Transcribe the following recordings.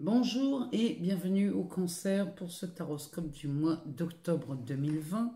Bonjour et bienvenue au Cancer pour ce taroscope du mois d'octobre 2020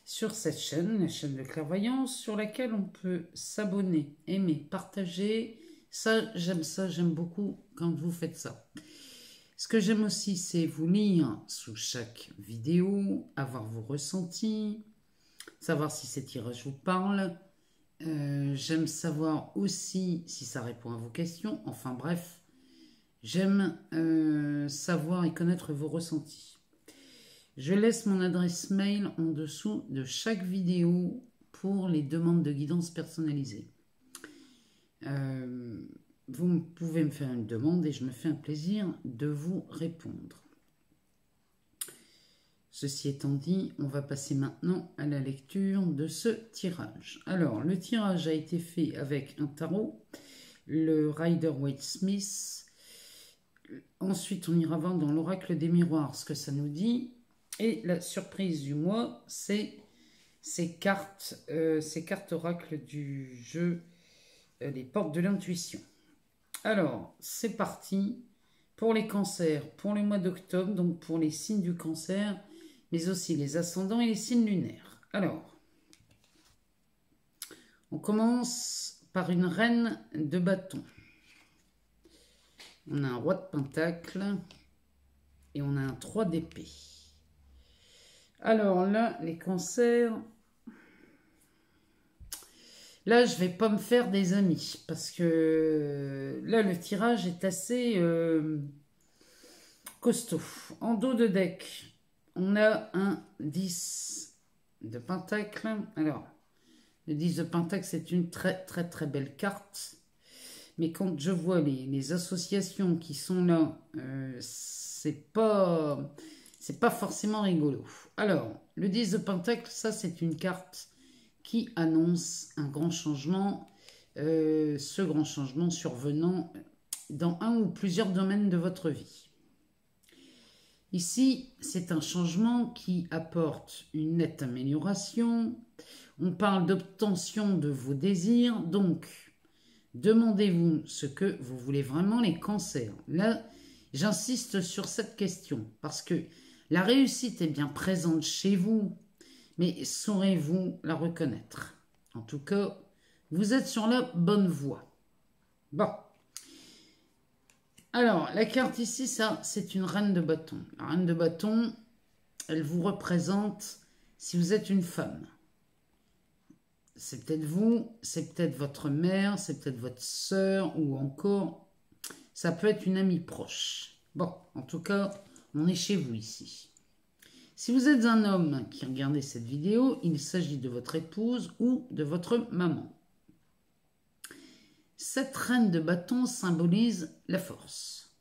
sur cette chaîne, la chaîne de clairvoyance, sur laquelle on peut s'abonner, aimer, partager. Ça, j'aime beaucoup quand vous faites ça. Ce que j'aime aussi, c'est vous lire sous chaque vidéo, avoir vos ressentis, savoir si ces tirages vous parlent. J'aime savoir aussi si ça répond à vos questions. Enfin bref, j'aime savoir et connaître vos ressentis. Je laisse mon adresse mail en dessous de chaque vidéo pour les demandes de guidance personnalisée. Vous pouvez me faire une demande et je me fais un plaisir de vous répondre. Ceci étant dit, on va passer maintenant à la lecture de ce tirage. Alors, le tirage a été fait avec un tarot, le Rider-Waite-Smith. Ensuite, on ira voir dans l'oracle des miroirs ce que ça nous dit. Et la surprise du mois, c'est ces cartes oracles du jeu, les portes de l'intuition. Alors, c'est parti pour les cancers, pour le mois d'octobre, donc pour les signes du cancer, mais aussi les ascendants et les signes lunaires. Alors, on commence par une reine de bâton. On a un roi de pentacle et on a un 3 d'épée. Alors là, les cancers, là je vais pas me faire des amis parce que là le tirage est assez costaud. En dos de deck, on a un 10 de pentacle. Alors, le 10 de pentacle, c'est une très belle carte. Mais quand je vois les associations qui sont là, c'est pas forcément rigolo. Alors, le 10 de pentacle, ça c'est une carte qui annonce un grand changement. Ce grand changement survenant dans un ou plusieurs domaines de votre vie. Ici, c'est un changement qui apporte une nette amélioration. On parle d'obtention de vos désirs, donc demandez-vous ce que vous voulez vraiment, les cancers. Là, j'insiste sur cette question parce que la réussite est bien présente chez vous, mais saurez-vous la reconnaître? En tout cas, vous êtes sur la bonne voie. Bon. Alors, la carte ici, ça, c'est une reine de bâton. La reine de bâton, elle vous représente si vous êtes une femme. C'est peut-être vous, c'est peut-être votre mère, c'est peut-être votre sœur ou encore, ça peut être une amie proche. Bon, en tout cas, on est chez vous ici. Si vous êtes un homme qui regardez cette vidéo, il s'agit de votre épouse ou de votre maman. Cette reine de bâton symbolise la force.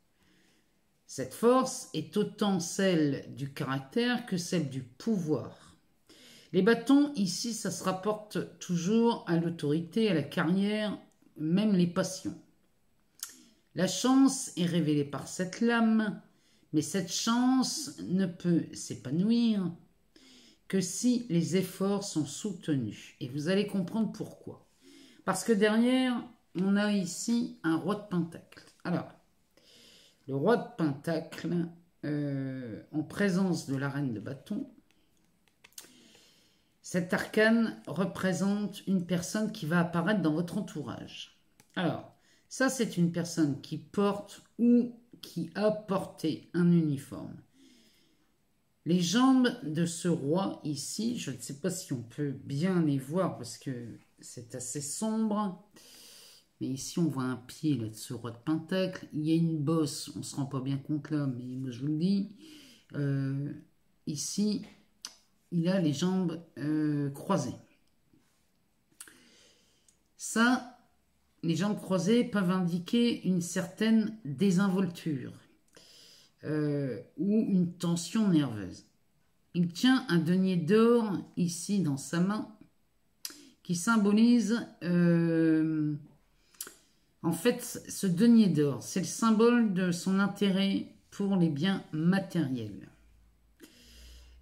Cette force est autant celle du caractère que celle du pouvoir. Les bâtons, ici, ça se rapporte toujours à l'autorité, à la carrière, même les passions. La chance est révélée par cette lame, mais cette chance ne peut s'épanouir que si les efforts sont soutenus. Et vous allez comprendre pourquoi. Parce que derrière, on a ici un roi de pentacle. Alors, le roi de pentacle, en présence de la reine de bâton, cet arcane représente une personne qui va apparaître dans votre entourage. Alors, ça c'est une personne qui porte ou qui a porté un uniforme. Les jambes de ce roi ici, je ne sais pas si on peut bien les voir parce que c'est assez sombre. Mais ici on voit un pied là, de ce roi de pentacle. Il y a une bosse, on ne se rend pas bien compte là, mais moi je vous le dis. Ici, il a les jambes croisées. Ça, les jambes croisées peuvent indiquer une certaine désinvolture ou une tension nerveuse. Il tient un denier d'or ici dans sa main qui symbolise... en fait, ce denier d'or, c'est le symbole de son intérêt pour les biens matériels.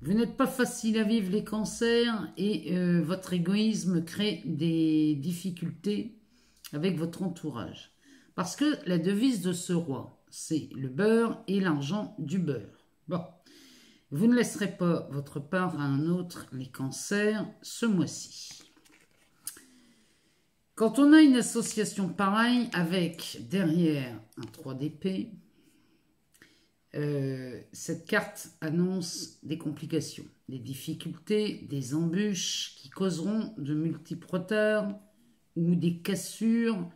Vous n'êtes pas facile à vivre les cancers et votre égoïsme crée des difficultés avec votre entourage. Parce que la devise de ce roi, c'est le beurre et l'argent du beurre. Bon, vous ne laisserez pas votre part à un autre, les cancers, ce mois-ci. Quand on a une association pareille avec derrière un 3 d'épée, cette carte annonce des complications, des difficultés, des embûches qui causeront de multiples retards ou des cassures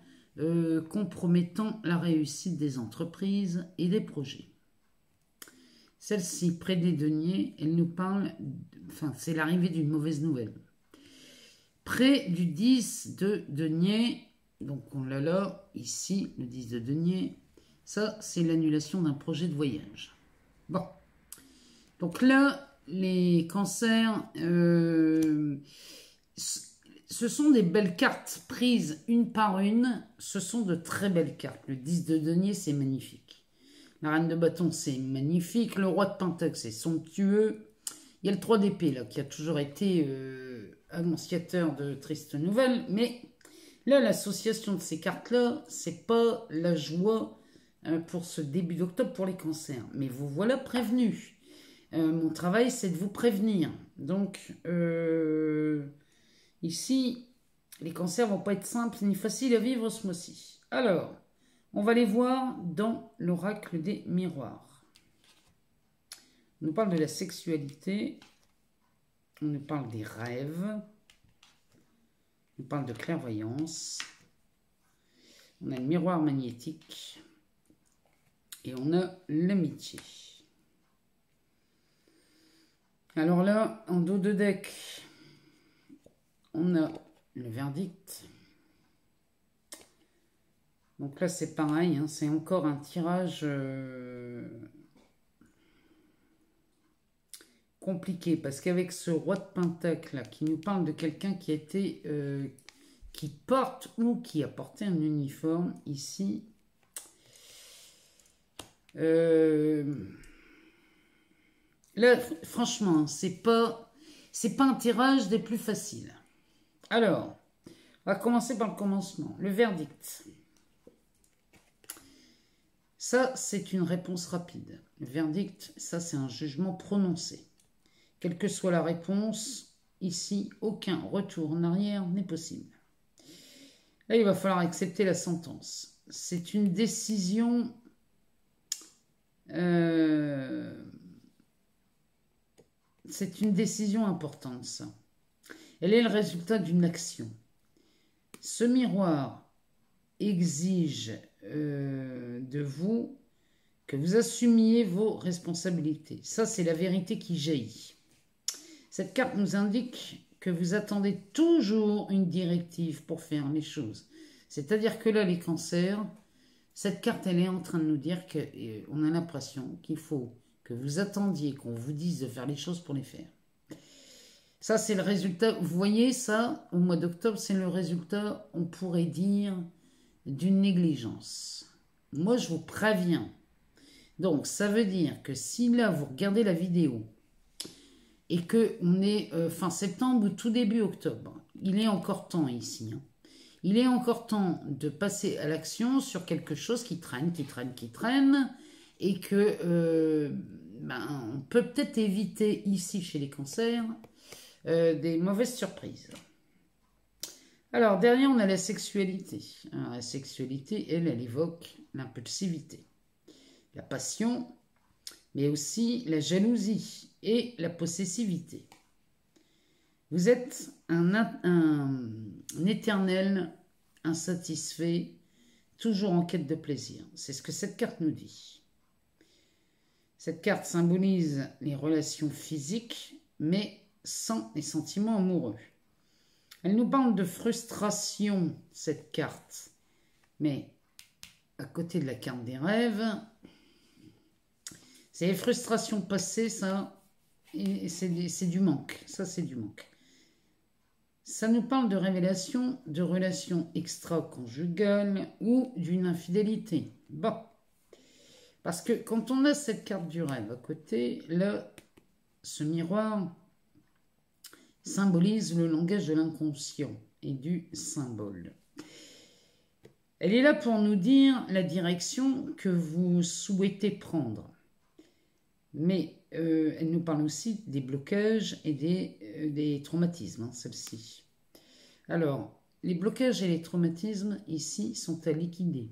compromettant la réussite des entreprises et des projets. Celle-ci, près des deniers, elle nous parle, c'est l'arrivée d'une mauvaise nouvelle. Près du 10 de denier, donc on l'a là, ici, le 10 de denier, ça, c'est l'annulation d'un projet de voyage. Bon. Donc là, les cancers, ce sont des belles cartes prises une par une. Ce sont de très belles cartes. Le 10 de denier, c'est magnifique. La reine de bâton, c'est magnifique. Le roi de pentacle, c'est somptueux. Il y a le 3 d'épée, là, qui a toujours été annonciateur de tristes nouvelles. Mais là, l'association de ces cartes-là, c'est pas la joie pour ce début d'octobre pour les cancers. Mais vous voilà prévenus. Mon travail, c'est de vous prévenir. Donc, ici, les cancers vont pas être simples ni faciles à vivre ce mois-ci. Alors, on va les voir dans l'oracle des miroirs. On nous parle de la sexualité. On nous parle des rêves. On nous parle de clairvoyance. On a le miroir magnétique. Et on a l'amitié. Alors là, en dos de deck, on a le verdict. Donc là, c'est pareil, hein, c'est encore un tirage compliqué. Parce qu'avec ce roi de pentacle là, qui nous parle de quelqu'un qui a été, qui porte ou qui a porté un uniforme ici. Là, franchement, c'est pas un tirage des plus faciles. Alors, on va commencer par le commencement. Le verdict. Ça, c'est une réponse rapide. Le verdict, ça, c'est un jugement prononcé. Quelle que soit la réponse, ici, aucun retour en arrière n'est possible. Là, il va falloir accepter la sentence. C'est une décision... c'est une décision importante, ça. Elle est le résultat d'une action. Ce miroir exige de vous que vous assumiez vos responsabilités. Ça, c'est la vérité qui jaillit. Cette carte nous indique que vous attendez toujours une directive pour faire les choses. C'est-à-dire que là, les cancers, cette carte, elle est en train de nous dire qu'on a l'impression qu'il faut que vous attendiez qu'on vous dise de faire les choses pour les faire. Ça, c'est le résultat. Vous voyez ça, au mois d'octobre, c'est le résultat, on pourrait dire, d'une négligence. Moi, je vous préviens. Donc, ça veut dire que si là, vous regardez la vidéo et qu'on est fin septembre ou tout début octobre, il est encore temps ici. Hein. Il est encore temps de passer à l'action sur quelque chose qui traîne, et que on peut peut-être éviter ici chez les cancers des mauvaises surprises. Alors, derrière, on a la sexualité. Alors, la sexualité, elle évoque l'impulsivité, la passion, mais aussi la jalousie et la possessivité. Vous êtes un éternel insatisfait, toujours en quête de plaisir. C'est ce que cette carte nous dit. Cette carte symbolise les relations physiques, mais sans les sentiments amoureux. Elle nous parle de frustration, cette carte. Mais à côté de la carte des rêves, c'est les frustrations passées, ça, et c'est du manque. Ça, c'est du manque. Ça nous parle de révélation, de relations extra-conjugales ou d'une infidélité. Bon. Parce que quand on a cette carte du rêve à côté, là, ce miroir symbolise le langage de l'inconscient et du symbole. Elle est là pour nous dire la direction que vous souhaitez prendre. Mais elle nous parle aussi des blocages et des traumatismes, hein, celle-ci. Alors, les blocages et les traumatismes, ici, sont à liquider.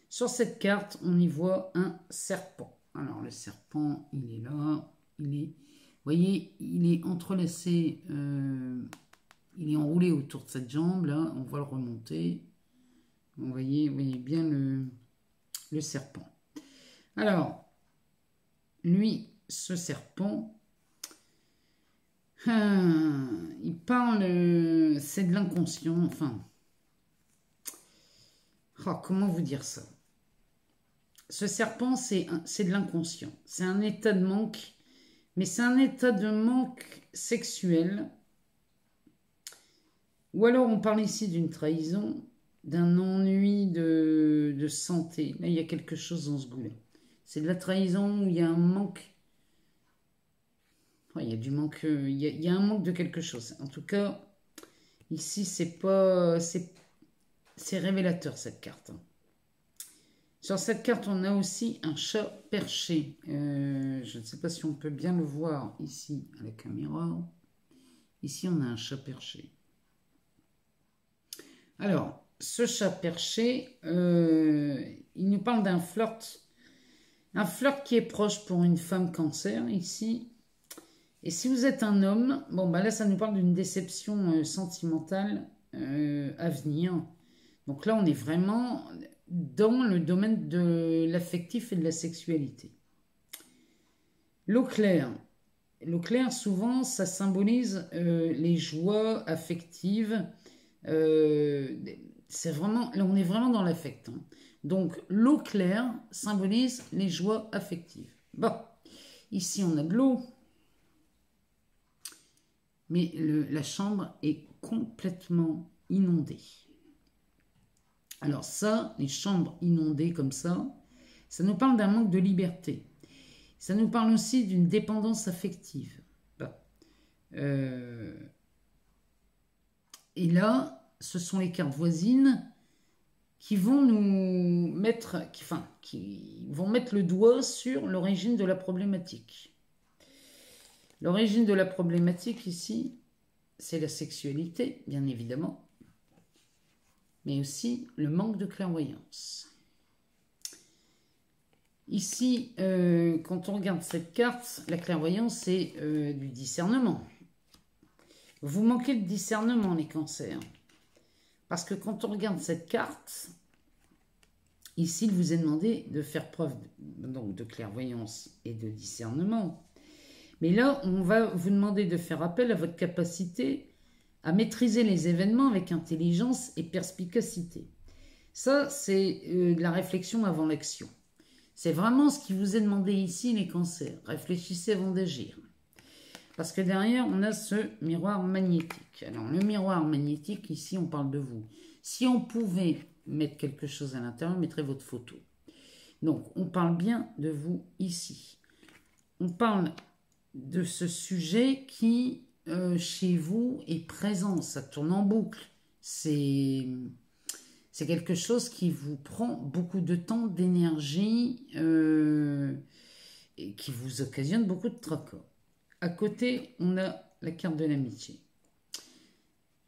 Sur cette carte, on y voit un serpent. Alors, le serpent, il est là. Vous voyez, il est entrelacé. Il est enroulé autour de cette jambe, là. On va le remonter. Vous voyez bien le serpent. Alors, lui, ce serpent, il parle, c'est de l'inconscient, enfin. Oh, comment vous dire ça? Ce serpent, c'est de l'inconscient. C'est un état de manque, mais c'est un état de manque sexuel. Ou alors on parle ici d'une trahison, d'un ennui de santé. Là, il y a quelque chose dans ce goût-là. C'est de la trahison où il y a un manque. Ouais, il y a du manque. Il y a un manque de quelque chose. En tout cas, ici, c'est révélateur cette carte. Sur cette carte, on a aussi un chat perché. Je ne sais pas si on peut bien le voir ici à la caméra. Ici, on a un chat perché. Alors, ce chat perché, il nous parle d'un flirt. Un flirt qui est proche pour une femme cancer, ici. Et si vous êtes un homme, bon, bah là, ça nous parle d'une déception sentimentale à venir. Donc là, on est vraiment dans le domaine de l'affectif et de la sexualité. L'eau claire. L'eau claire, souvent, ça symbolise les joies affectives. C'est vraiment, là, on est vraiment dans l'affect. Hein. Donc, l'eau claire symbolise les joies affectives. Bon, ici, on a de l'eau. Mais la chambre est complètement inondée. Alors ça, les chambres inondées comme ça nous parle d'un manque de liberté. Ça nous parle aussi d'une dépendance affective. Bon. Et là, ce sont les cartes voisines qui vont nous mettre, qui vont mettre le doigt sur l'origine de la problématique. L'origine de la problématique ici, c'est la sexualité, bien évidemment, mais aussi le manque de clairvoyance. Ici, quand on regarde cette carte, la clairvoyance, c'est du discernement. Vous manquez de discernement, les cancers. Parce que quand on regarde cette carte, ici, il vous est demandé de faire preuve donc, de clairvoyance et de discernement. Mais là, on va vous demander de faire appel à votre capacité à maîtriser les événements avec intelligence et perspicacité. Ça, c'est de la réflexion avant l'action. C'est vraiment ce qui vous est demandé ici, les cancers. Réfléchissez avant d'agir. Parce que derrière, on a ce miroir magnétique. Alors, le miroir magnétique, ici, on parle de vous. Si on pouvait mettre quelque chose à l'intérieur, on mettrait votre photo. Donc, on parle bien de vous ici. On parle de ce sujet qui, chez vous, est présent. Ça tourne en boucle. C'est quelque chose qui vous prend beaucoup de temps, d'énergie et qui vous occasionne beaucoup de tracas. À côté, on a la carte de l'amitié.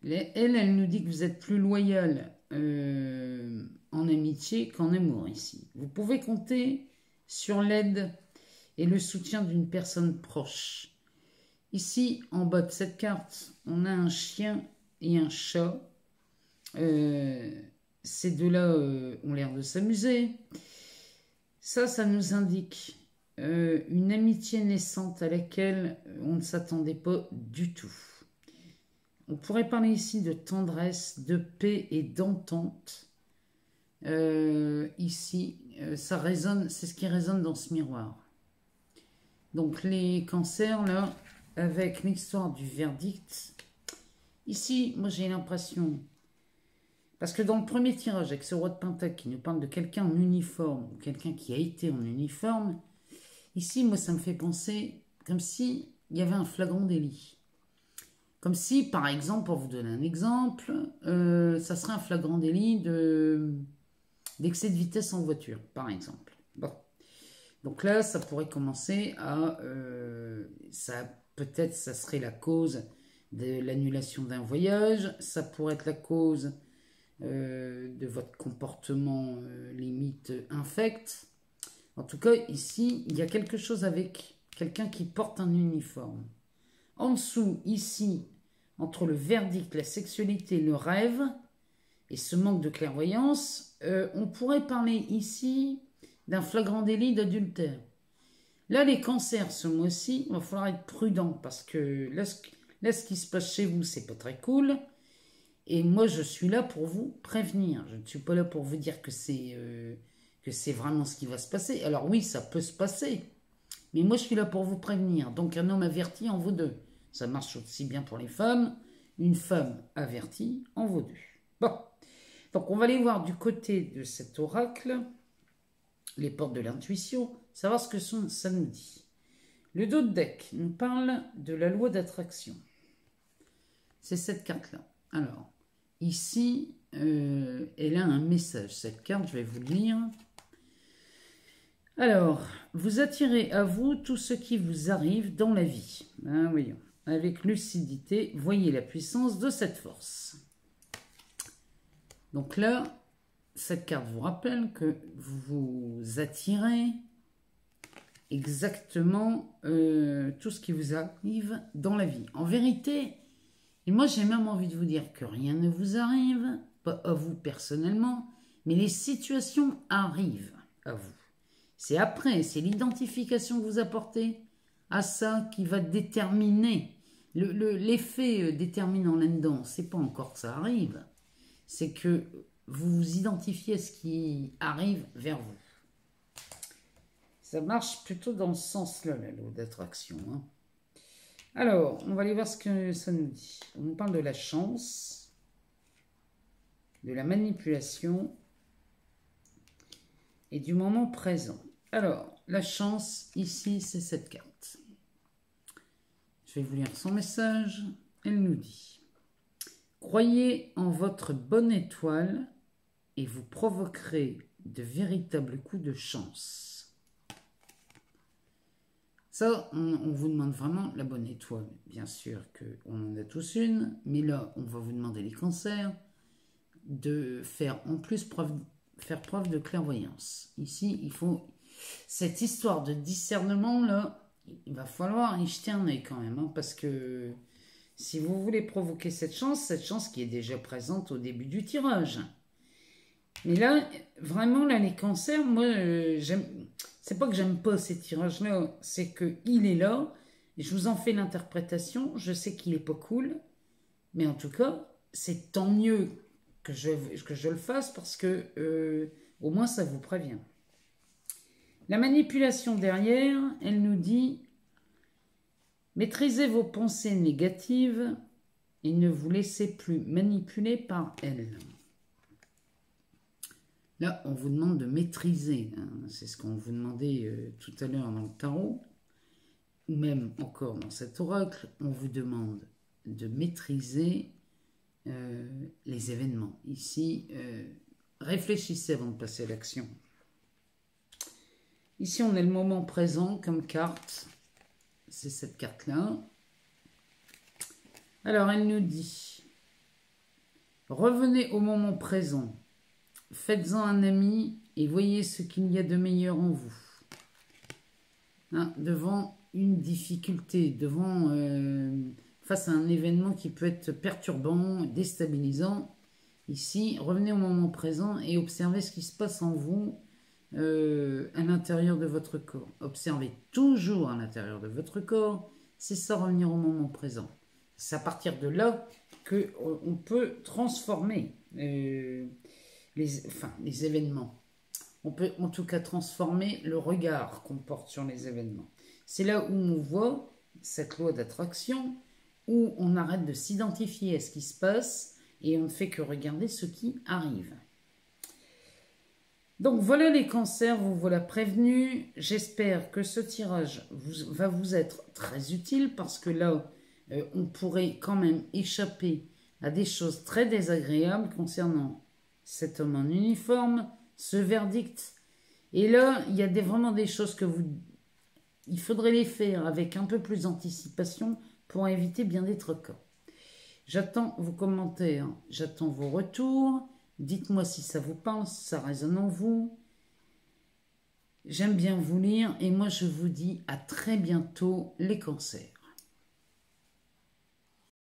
Elle nous dit que vous êtes plus loyal en amitié qu'en amour ici. Vous pouvez compter sur l'aide et le soutien d'une personne proche. Ici, en bas de cette carte, on a un chien et un chat. Ces deux-là ont l'air de s'amuser. Ça nous indique une amitié naissante à laquelle on ne s'attendait pas du tout. On pourrait parler ici de tendresse, de paix et d'entente. Ici, ça résonne, c'est ce qui résonne dans ce miroir. Donc les cancers, là, avec l'histoire du verdict, ici, moi j'ai l'impression, parce que dans le premier tirage, avec ce roi de pentacle qui nous parle de quelqu'un en uniforme, ou quelqu'un qui a été en uniforme, ici, moi ça me fait penser comme si il y avait un flagrant délit. Comme si, par exemple, pour vous donner un exemple, ça serait un flagrant délit d'excès de vitesse en voiture, par exemple. Bon. Donc là, ça pourrait commencer à... peut-être ça serait la cause de l'annulation d'un voyage, ça pourrait être la cause de votre comportement limite infect. En tout cas, ici, il y a quelque chose avec quelqu'un qui porte un uniforme. En dessous, ici, entre le verdict, la sexualité, le rêve, et ce manque de clairvoyance, on pourrait parler ici d'un flagrant délit d'adultère. Là, les cancers, ce mois-ci, il va falloir être prudent, parce que là, ce qui se passe chez vous, c'est pas très cool. Et moi, je suis là pour vous prévenir. Je ne suis pas là pour vous dire que c'est vraiment ce qui va se passer. Alors oui, ça peut se passer. Mais moi, je suis là pour vous prévenir. Donc, un homme averti en vaut deux. Ça marche aussi bien pour les femmes. Une femme avertie en vaut deux. Bon. Donc, on va aller voir du côté de cet oracle, les portes de l'intuition, savoir ce que ça nous dit. Le dos de deck nous parle de la loi d'attraction. C'est cette carte-là. Alors, ici, elle a un message. Cette carte, je vais vous le lire. Alors, vous attirez à vous tout ce qui vous arrive dans la vie. Hein, voyons. Avec lucidité, voyez la puissance de cette force. Donc là, cette carte vous rappelle que vous attirez exactement tout ce qui vous arrive dans la vie. En vérité, et moi j'ai même envie de vous dire que rien ne vous arrive, pas à vous personnellement, mais les situations arrivent à vous. C'est après, c'est l'identification que vous apportez à ça qui va déterminer. L'effet déterminant là-dedans, c'est pas encore que ça arrive, c'est que vous vous identifiez à ce qui arrive vers vous. Ça marche plutôt dans ce sens-là, la loi d'attraction. Hein. Alors, on va aller voir ce que ça nous dit. On nous parle de la chance, de la manipulation et du moment présent. Alors, la chance, ici, c'est cette carte. Je vais vous lire son message. Elle nous dit « Croyez en votre bonne étoile et vous provoquerez de véritables coups de chance. » Ça, on vous demande vraiment la bonne étoile. Bien sûr qu'on en a tous une, mais là, on va vous demander les cancers de faire en plus faire preuve de clairvoyance. Ici, il faut... Cette histoire de discernement, là, il va falloir y jeter un œil quand même, hein, parce que si vous voulez provoquer cette chance qui est déjà présente au début du tirage. Mais là, vraiment, là, les cancers, moi, c'est pas que j'aime pas ces tirages-là, c'est qu'il est là, et je vous en fais l'interprétation, je sais qu'il est pas cool, mais en tout cas, c'est tant mieux que je le fasse, parce que au moins, ça vous prévient. La manipulation derrière, elle nous dit « Maîtrisez vos pensées négatives et ne vous laissez plus manipuler par elles. » Là, on vous demande de maîtriser. Hein, c'est ce qu'on vous demandait tout à l'heure dans le tarot, ou même encore dans cet oracle, on vous demande de maîtriser les événements. Ici, réfléchissez avant de passer à l'action. Ici, on a le moment présent comme carte. C'est cette carte-là. Alors, elle nous dit « Revenez au moment présent. Faites-en un ami et voyez ce qu'il y a de meilleur en vous. » Hein, devant une difficulté, face à un événement qui peut être perturbant, déstabilisant, ici, revenez au moment présent et observez ce qui se passe en vous à l'intérieur de votre corps. Observez toujours à l'intérieur de votre corps, c'est ça, revenir au moment présent. C'est à partir de là qu'on peut transformer les événements. On peut en tout cas transformer le regard qu'on porte sur les événements. C'est là où on voit cette loi d'attraction, où on arrête de s'identifier à ce qui se passe et on ne fait que regarder ce qui arrive. Donc voilà les cancers, vous voilà prévenus. J'espère que ce tirage va vous être très utile parce que là, on pourrait quand même échapper à des choses très désagréables concernant cet homme en uniforme, ce verdict. Et là, il y a vraiment des choses que il faudrait les faire avec un peu plus d'anticipation pour éviter bien d'être cas. J'attends vos commentaires, j'attends vos retours. Dites-moi si ça vous parle, si ça résonne en vous. J'aime bien vous lire et moi je vous dis à très bientôt les cancers.